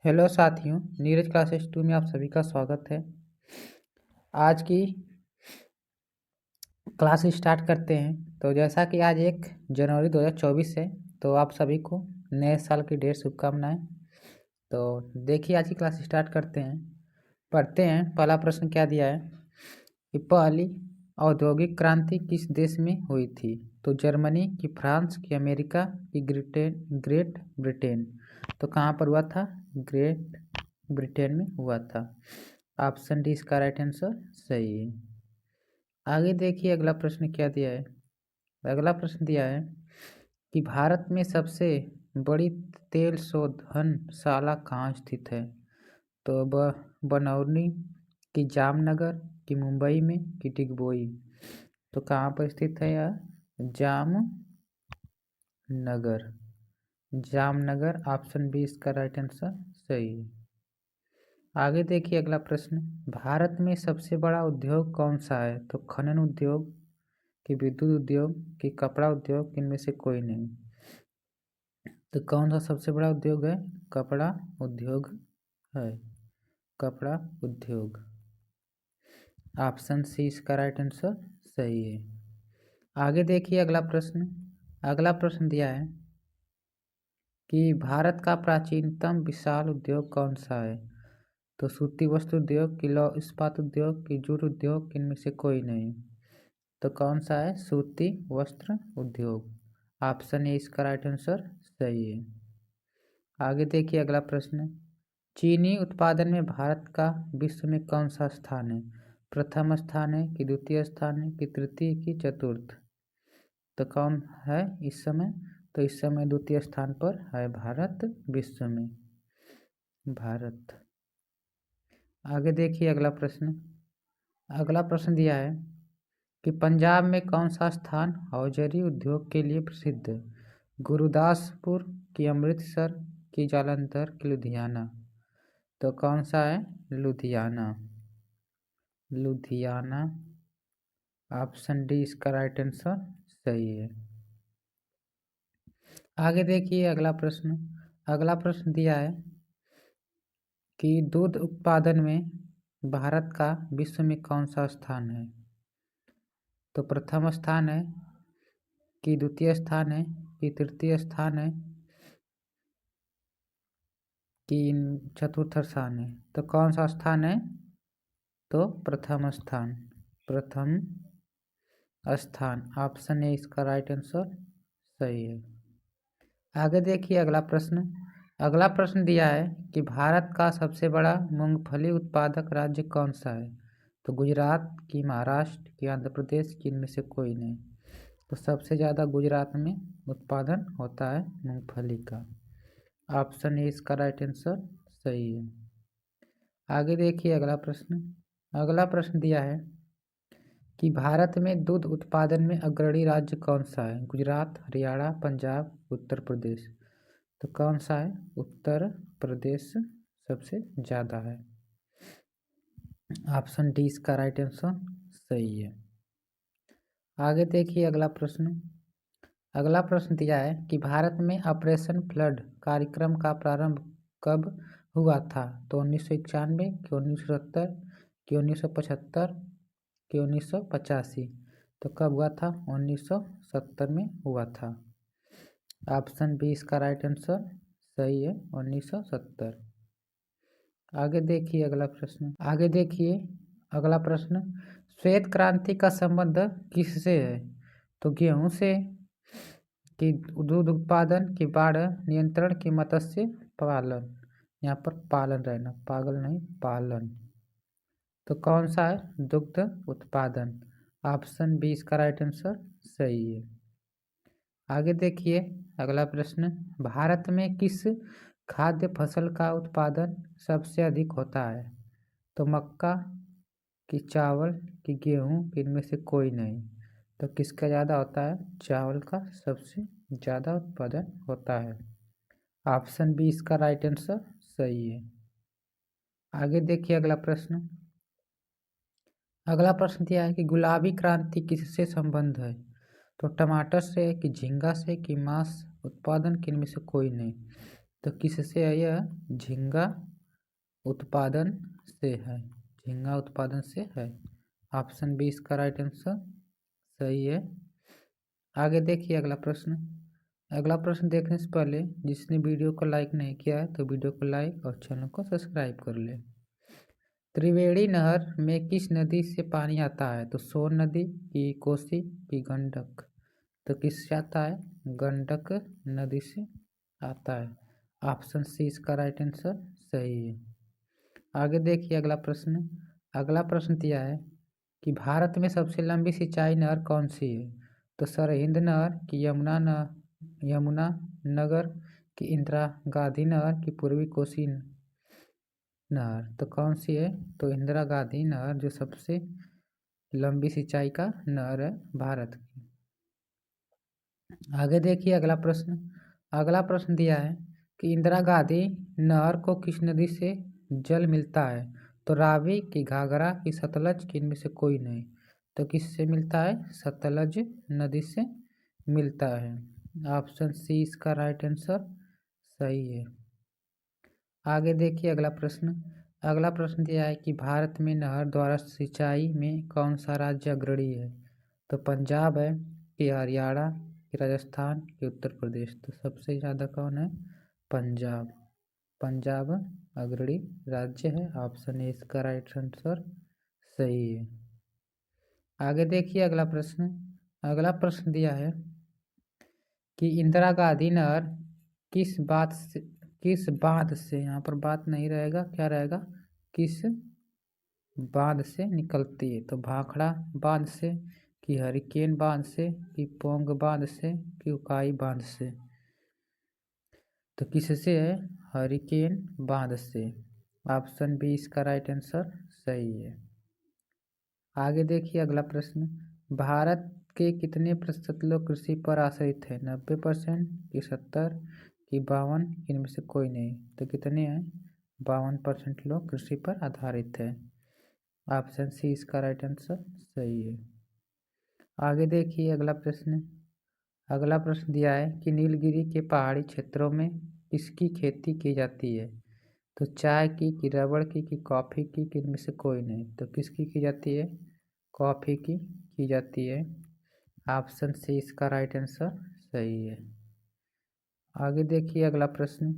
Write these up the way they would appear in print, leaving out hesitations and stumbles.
Hello साथियों, Neeraj classes 2 में आप सभी का स्वागत है। आज की क्लास स्टार्ट करते हैं। तो जैसा कि आज 1 जनवरी 2024 है, तो आप सभी को नए साल की ढेर शुभकामनाएं। तो देखिए, आज की क्लास स्टार्ट करते हैं। पढ़ते हैं। पहला प्रश्न क्या दिया है कि पहली औद्योगिक क्रांति किस देश में हुई थी? तो जर्मनी की, फ्रांस की, अमेरिका की, ग्रेट ब्रिटेन। तो कहाँ पर हुआ था? ग्रेट ब्रिटेन में हुआ था। ऑप्शन डी इसका राइट आंसर सही है। आगे देखिए, अगला प्रश्न क्या दिया है। अगला प्रश्न दिया है कि भारत में सबसे बड़ी तेल शोधनशाला कहाँ स्थित है? तो बनौनी की, जामनगर की, मुंबई में की, डिगबोई। तो कहाँ पर स्थित है यह? जामनगर। जामनगर, ऑप्शन बी इसका राइट आंसर सही है। आगे देखिए, अगला प्रश्न, भारत में सबसे बड़ा उद्योग कौन सा है? तो खनन उद्योग कि, विद्युत उद्योग कि, कपड़ा उद्योग, इनमें से कोई नहीं। तो कौन सा सबसे बड़ा उद्योग है? कपड़ा उद्योग है। कपड़ा उद्योग, ऑप्शन सी इसका राइट आंसर सही है। आगे देखिए, अगला प्रश्न। अगला प्रश्न दिया है कि भारत का प्राचीनतम विशाल उद्योग कौन सा है? तो सूती वस्त्र उद्योग कि, लौह इस्पात उद्योग कि, जूट उद्योग, इनमें से कोई नहीं। तो कौन सा है? सूती वस्त्र उद्योग। ऑप्शन ए इसका राइट आंसर सही है। आगे देखिए, अगला प्रश्न, चीनी उत्पादन में भारत का विश्व में कौन सा स्थान है? प्रथम स्थान है कि, द्वितीय स्थान है कि, तृतीय की, चतुर्थ? तो कौन है इस समय? तो इस समय द्वितीय स्थान पर है भारत विश्व में। भारत। आगे देखिए, अगला प्रश्न। अगला प्रश्न दिया है कि पंजाब में कौन सा स्थान हौजरी उद्योग के लिए प्रसिद्ध है? गुरुदासपुर की, अमृतसर की, जालंधर की, लुधियाना। तो कौन सा है? लुधियाना। लुधियाना, ऑप्शन डी इसका राइट आंसर सही है। आगे देखिए, अगला प्रश्न। अगला प्रश्न दिया है कि दूध उत्पादन में भारत का विश्व में कौन सा स्थान है? तो प्रथम स्थान है कि, द्वितीय स्थान है कि, तृतीय स्थान है कि, चतुर्थ स्थान है? तो कौन सा स्थान है? तो प्रथम स्थान। प्रथम स्थान, ऑप्शन ए इसका राइट आंसर सही है। आगे देखिए, अगला प्रश्न। अगला प्रश्न दिया है कि भारत का सबसे बड़ा मूंगफली उत्पादक राज्य कौन सा है? तो गुजरात की, महाराष्ट्र की, आंध्र प्रदेश की, इनमें से कोई नहीं। तो सबसे ज़्यादा गुजरात में उत्पादन होता है मूंगफली का। ऑप्शन ए इसका राइट आंसर सही है। आगे देखिए, अगला प्रश्न। अगला प्रश्न दिया है कि भारत में दूध उत्पादन में अग्रणी राज्य कौन सा है? गुजरात, हरियाणा, पंजाब, उत्तर प्रदेश। तो कौन सा है? उत्तर प्रदेश सबसे ज़्यादा है। ऑप्शन डी इसका राइट आंसर सही है। आगे देखिए, अगला प्रश्न। अगला प्रश्न दिया है कि भारत में ऑपरेशन फ्लड कार्यक्रम का प्रारंभ कब हुआ था? तो 1991 कि, 1970 कि, 1975 कि, 1985? तो कब हुआ था? 1970 में हुआ था। ऑप्शन बी इसका राइट आंसर सही है, 1970। आगे देखिए, अगला प्रश्न। आगे देखिए, अगला प्रश्न, श्वेत क्रांति का संबंध किससे है? तो गेहूं से कि, दूध उत्पादन की, बाढ़ नियंत्रण की, मत्स्य पालन। यहाँ पर पालन रहना, पागल नहीं, पालन। तो कौन सा है? दुग्ध उत्पादन। ऑप्शन बी इसका राइट आंसर सही है। आगे देखिए, अगला प्रश्न, भारत में किस खाद्य फसल का उत्पादन सबसे अधिक होता है? तो मक्का कि, चावल कि, गेहूँ, इनमें से कोई नहीं। तो किसका ज़्यादा होता है? चावल का सबसे ज़्यादा उत्पादन होता है। ऑप्शन बी इसका राइट आंसर सही है। आगे देखिए, अगला प्रश्न। अगला प्रश्न दिया है कि गुलाबी क्रांति किससे संबंध है? तो टमाटर से कि, झींगा से कि, मांस उत्पादन, इनमें से कोई नहीं। तो किससे है यह? झींगा उत्पादन से है। झींगा उत्पादन से है। ऑप्शन बी इसका राइट आंसर सही है। आगे देखिए अगला प्रश्न। अगला प्रश्न देखने से पहले जिसने वीडियो को लाइक नहीं किया है तो वीडियो को लाइक और चैनल को सब्सक्राइब कर ले। त्रिवेणी नहर में किस नदी से पानी आता है? तो सोन नदी की, कोसी की, गंडक? तो किससे आता है? गंडक नदी से आता है। ऑप्शन सी इसका राइट आंसर सही है। आगे देखिए अगला प्रश्न। अगला प्रश्न दिया है कि भारत में सबसे लंबी सिंचाई नहर कौन सी है? तो सरहिंद नहर की, यमुना नगर की, इंदिरा गांधी नहर की, पूर्वी कोसी नहर? तो कौन सी है? तो इंदिरा गांधी नहर जो सबसे लंबी सिंचाई का नहर है भारत की। आगे देखिए अगला प्रश्न। अगला प्रश्न दिया है कि इंदिरा गांधी नहर को किस नदी से जल मिलता है? तो रावी की, घाघरा की, सतलज की, इनमें से कोई नहीं। तो किससे मिलता है? सतलज नदी से मिलता है। ऑप्शन सी इसका राइट आंसर सही है। आगे देखिए अगला प्रश्न। अगला प्रश्न दिया है कि भारत में नहर द्वारा सिंचाई में कौन सा राज्य अग्रणी है? तो पंजाब है कि हरियाणा कि राजस्थान कि उत्तर प्रदेश? तो सबसे ज़्यादा कौन है? पंजाब। पंजाब अग्रणी राज्य है। ऑप्शन ए इसका राइट आंसर सही है। आगे देखिए अगला प्रश्न। अगला प्रश्न दिया है कि इंदिरा गांधी नहर किस बांध से, यहाँ पर बात नहीं रहेगा, क्या रहेगा? किस बांध से निकलती है? तो भाखड़ा बांध से कि हरिकेन बांध से कि पोंग बांध से कि उकाई बांध से? तो किससे है? हरिकेन बांध से। ऑप्शन बी इसका राइट आंसर सही है। आगे देखिए अगला प्रश्न। भारत के कितने प्रतिशत लोग कृषि पर आश्रित है? 90% कि 70 कि 52? इनमें से कोई नहीं। तो कितने हैं? 52% लोग कृषि पर आधारित है। ऑप्शन सी इसका राइट आंसर सही है। आगे देखिए अगला प्रश्न। अगला प्रश्न दिया है कि नीलगिरी के पहाड़ी क्षेत्रों में किसकी खेती की जाती है? तो चाय की, कि रबड़ की कॉफ़ी की, कि इनमें से कोई नहीं। तो किसकी की जाती है? कॉफ़ी की जाती है। ऑप्शन सी इसका राइट आंसर सही है। आगे देखिए अगला प्रश्न।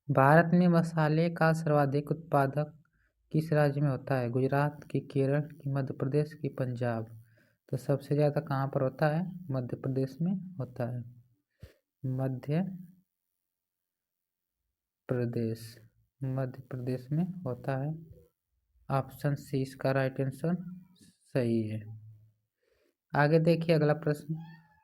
भारत में मसाले का सर्वाधिक उत्पादक किस राज्य में होता है? गुजरात की, केरल की, मध्य प्रदेश की, पंजाब? तो सबसे ज़्यादा कहाँ पर होता है? मध्य प्रदेश में होता है। मध्य प्रदेश में होता है। ऑप्शन सी इसका राइट आंसर सही है। आगे देखिए अगला प्रश्न।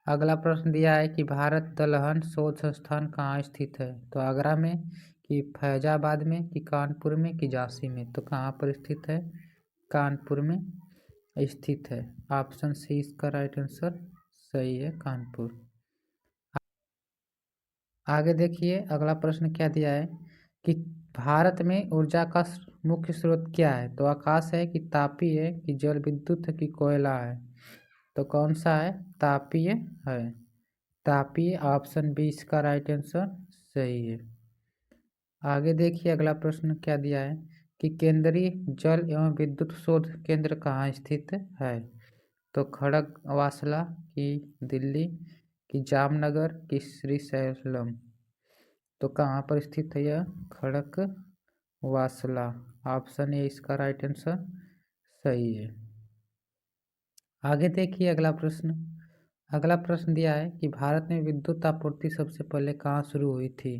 अगला प्रश्न दिया है कि भारत दलहन शोध संस्थान कहाँ स्थित है? तो आगरा में कि फैजाबाद में कि कानपुर में कि झांसी में? तो कहाँ पर स्थित है? कानपुर में स्थित है। ऑप्शन सी इसका राइट आंसर सही है, कानपुर। आगे देखिए अगला प्रश्न क्या दिया है कि भारत में ऊर्जा का मुख्य स्रोत क्या है? तो आकाश है कि तापीय है कि जल विद्युत है कि कोयला है? तो कौन सा है? तापीय है। तापीय। ऑप्शन बी इसका राइट आंसर सही है। आगे देखिए अगला प्रश्न क्या दिया है कि केंद्रीय जल एवं विद्युत शोध केंद्र कहाँ स्थित है? तो खड़गवासला की दिल्ली की जामनगर की श्रीशैलम? तो कहाँ पर स्थित है यह? खड़गवासला। ऑप्शन ए इसका राइट आंसर सही है। आगे देखिए अगला प्रश्न। अगला प्रश्न दिया है कि भारत में विद्युत आपूर्ति सबसे पहले कहाँ शुरू हुई थी?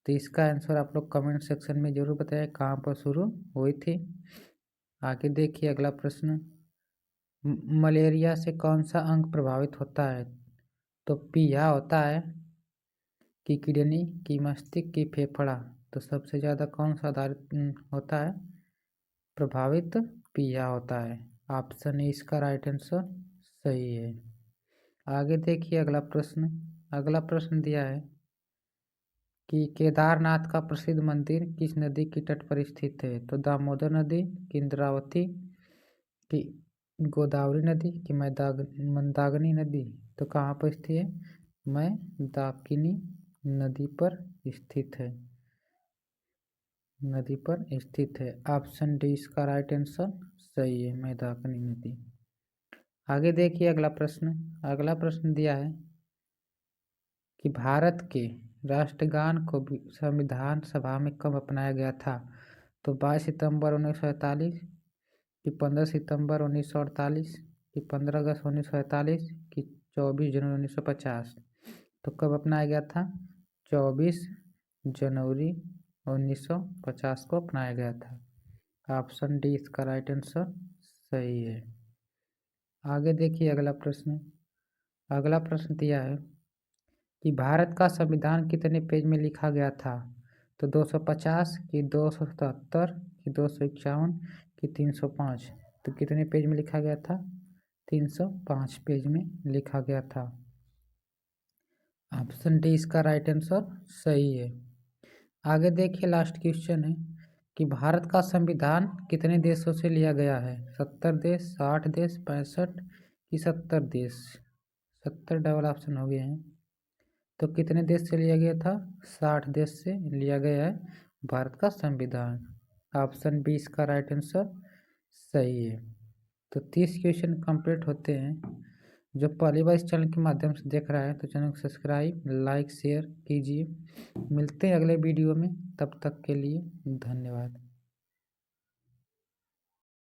तो इसका आंसर आप लोग कमेंट सेक्शन में जरूर बताएं कहाँ पर शुरू हुई थी। आगे देखिए अगला प्रश्न। मलेरिया से कौन सा अंग प्रभावित होता है? तो पीहा होता है कि किडनी की, मस्तिष्क की, फेफड़ा? तो सबसे ज़्यादा कौन सा आधारित होता है प्रभावित? पीहा होता है। ऑप्शन ए इसका राइट आंसर सही है। आगे देखिए अगला प्रश्न। अगला प्रश्न दिया है कि केदारनाथ का प्रसिद्ध मंदिर किस नदी के तट पर स्थित है? तो दामोदर नदी की, इंद्रावती की, गोदावरी नदी की, मंदाकिनी नदी? तो कहाँ पर स्थित है? मंदाकिनी नदी पर स्थित है। नदी पर स्थित है। ऑप्शन डी इसका राइट आंसर सही है, मैदाकनी नदी। आगे देखिए अगला प्रश्न। अगला प्रश्न दिया है कि भारत के राष्ट्रगान को संविधान सभा में कब अपनाया गया था। तो 22 सितंबर 1947, कि 15 सितंबर 1948, कि 15 अगस्त 1947, कि 24 जनवरी 1950। तो कब अपनाया गया था? 24 जनवरी 1950 को अपनाया गया था। ऑप्शन डी इसका राइट आंसर सही है। आगे देखिए अगला प्रश्न। अगला प्रश्न दिया है कि भारत का संविधान कितने पेज में लिखा गया था। तो 250, कि 277, कि 251, कि 305। तो कितने पेज में लिखा गया था? 305 पेज में लिखा गया था। ऑप्शन डी इसका राइट आंसर सही है। आगे देखिए लास्ट क्वेश्चन है कि भारत का संविधान कितने देशों से लिया गया है। 70 देश, 60 देश, 65, कि 70 देश। 70 डबल ऑप्शन हो गए हैं। तो कितने देश से लिया गया था? 60 देश से लिया गया है भारत का संविधान। ऑप्शन बी इसका राइट आंसर सही है। तो 30 क्वेश्चन कंप्लीट होते हैं। जो पहली बार इस चैनल के माध्यम से देख रहा है तो चैनल को सब्सक्राइब, लाइक, शेयर कीजिए। मिलते हैं अगले वीडियो में, तब तक के लिए धन्यवाद।